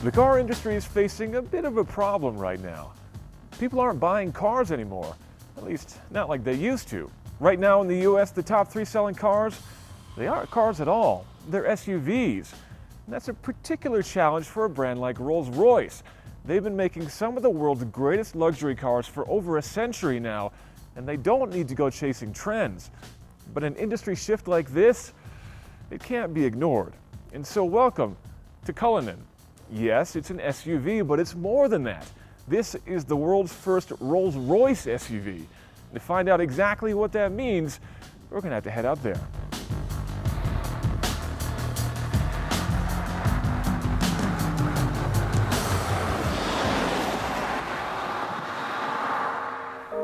The car industry is facing a bit of a problem right now. People aren't buying cars anymore, at least not like they used to. Right now in the US, the top 3 selling cars, they aren't cars at all, they're SUVs. And that's a particular challenge for a brand like Rolls Royce. They've been making some of the world's greatest luxury cars for over a century now, and they don't need to go chasing trends. But an industry shift like this, it can't be ignored. And so welcome to Cullinan. Yes, it's an SUV, but it's more than that. This is the world's first Rolls Royce SUV. To find out exactly what that means, we're going to have to head out there.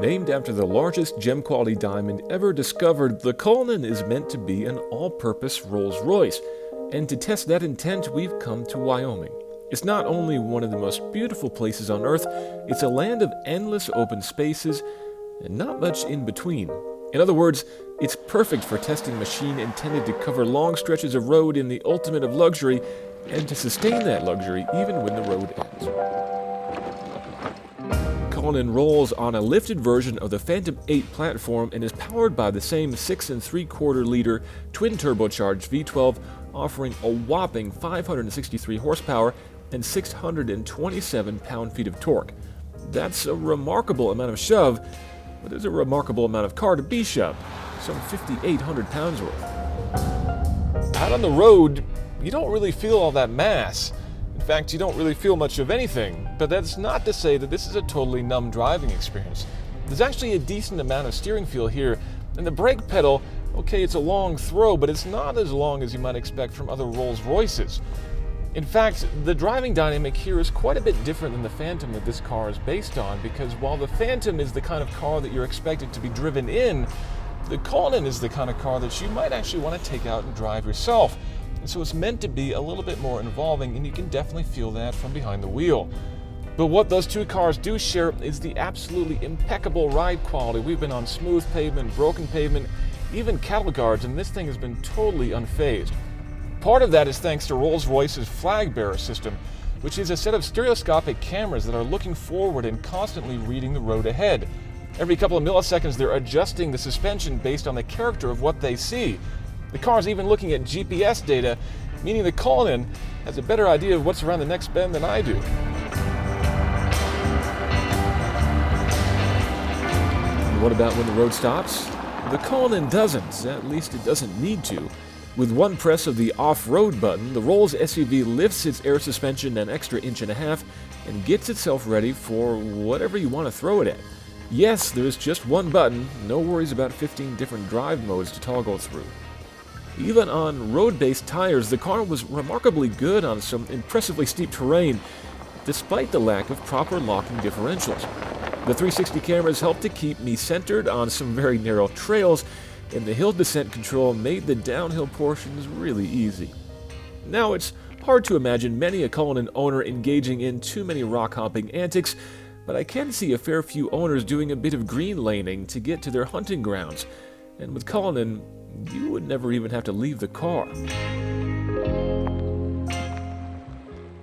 Named after the largest gem-quality diamond ever discovered, the Cullinan is meant to be an all-purpose Rolls-Royce. And to test that intent, we've come to Wyoming. It's not only one of the most beautiful places on Earth, it's a land of endless open spaces and not much in between. In other words, it's perfect for testing a machine intended to cover long stretches of road in the ultimate of luxury and to sustain that luxury even when the road ends. Cullinan rolls on a lifted version of the Phantom 8 platform and is powered by the same 6 3/4-liter twin-turbocharged V12, offering a whopping 563 horsepower and 627 pound-feet of torque. That's a remarkable amount of shove, but there's a remarkable amount of car to be shoved, some 5,800 pounds worth. Out on the road, you don't really feel all that mass. In fact, you don't really feel much of anything, but that's not to say that this is a totally numb driving experience. There's actually a decent amount of steering feel here, and the brake pedal, okay, it's a long throw, but it's not as long as you might expect from other Rolls Royces. In fact, the driving dynamic here is quite a bit different than the Phantom that this car is based on, because while the Phantom is the kind of car that you're expected to be driven in, the Cullinan is the kind of car that you might actually want to take out and drive yourself. And so it's meant to be a little bit more involving, and you can definitely feel that from behind the wheel. But what those two cars do share is the absolutely impeccable ride quality. We've been on smooth pavement, broken pavement, even cattle guards, and this thing has been totally unfazed. Part of that is thanks to Rolls-Royce's flag bearer system, which is a set of stereoscopic cameras that are looking forward and constantly reading the road ahead. Every couple of milliseconds, they're adjusting the suspension based on the character of what they see. The car's even looking at GPS data, meaning the Cullinan has a better idea of what's around the next bend than I do. And what about when the road stops? The Cullinan doesn't, at least it doesn't need to. With one press of the Offroad button, the Rolls SUV lifts its air suspension an extra 1.5 inches and gets itself ready for whatever you want to throw it at. Yes, there's just one button, no worries about 15 different drive modes to toggle through. Even on road-based tires, the car was remarkably good on some impressively steep terrain, despite the lack of proper locking differentials. The 360 cameras helped to keep me centered on some very narrow trails, and the hill descent control made the downhill portions really easy. Now, it's hard to imagine many a Cullinan owner engaging in too many rock-hopping antics, but I can see a fair few owners doing a bit of green laning to get to their hunting grounds. And with Cullinan, you would never even have to leave the car.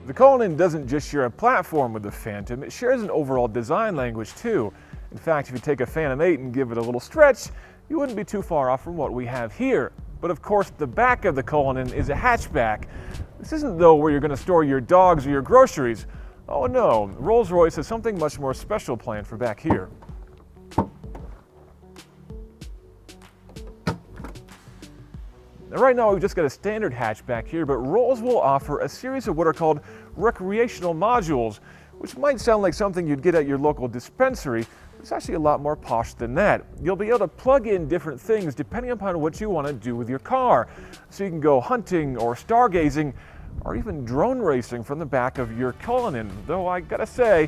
The Cullinan doesn't just share a platform with the Phantom, it shares an overall design language too. In fact, if you take a Phantom 8 and give it a little stretch, you wouldn't be too far off from what we have here. But of course, the back of the Cullinan is a hatchback. This isn't though where you're going to store your dogs or your groceries. Oh no, Rolls-Royce has something much more special planned for back here. Now, right now we've just got a standard hatchback here, but Rolls will offer a series of what are called recreational modules, which might sound like something you'd get at your local dispensary. It's actually a lot more posh than that. You'll be able to plug in different things depending upon what you want to do with your car. So you can go hunting or stargazing or even drone racing from the back of your Cullinan, though I gotta say,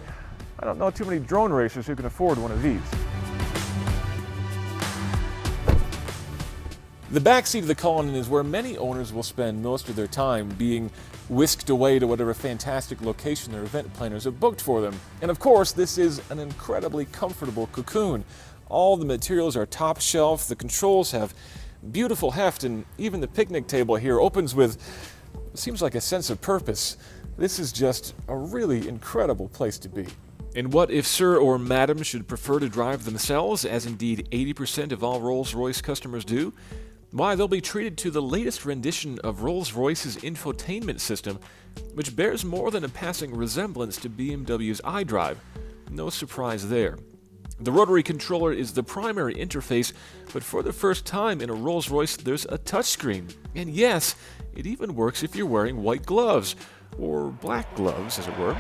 I don't know too many drone racers who can afford one of these. The backseat of the Cullinan is where many owners will spend most of their time, being whisked away to whatever fantastic location their event planners have booked for them. And of course, this is an incredibly comfortable cocoon. All the materials are top shelf, the controls have beautiful heft, and even the picnic table here opens with, it seems like a sense of purpose. This is just a really incredible place to be. And what if Sir or Madam should prefer to drive themselves, as indeed 80% of all Rolls-Royce customers do? Why, they'll be treated to the latest rendition of Rolls-Royce's infotainment system, which bears more than a passing resemblance to BMW's iDrive. No surprise there. The rotary controller is the primary interface, but for the first time in a Rolls-Royce, there's a touchscreen. And yes, it even works if you're wearing white gloves, or black gloves, as it were.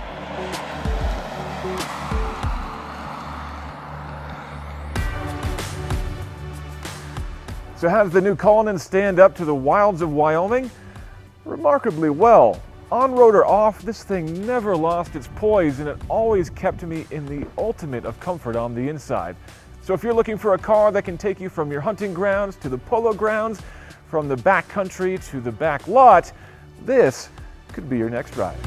So how does the new Cullinan stand up to the wilds of Wyoming? Remarkably well. On-road or off, this thing never lost its poise, and it always kept me in the ultimate of comfort on the inside. So if you're looking for a car that can take you from your hunting grounds to the polo grounds, from the back country to the back lot, this could be your next ride.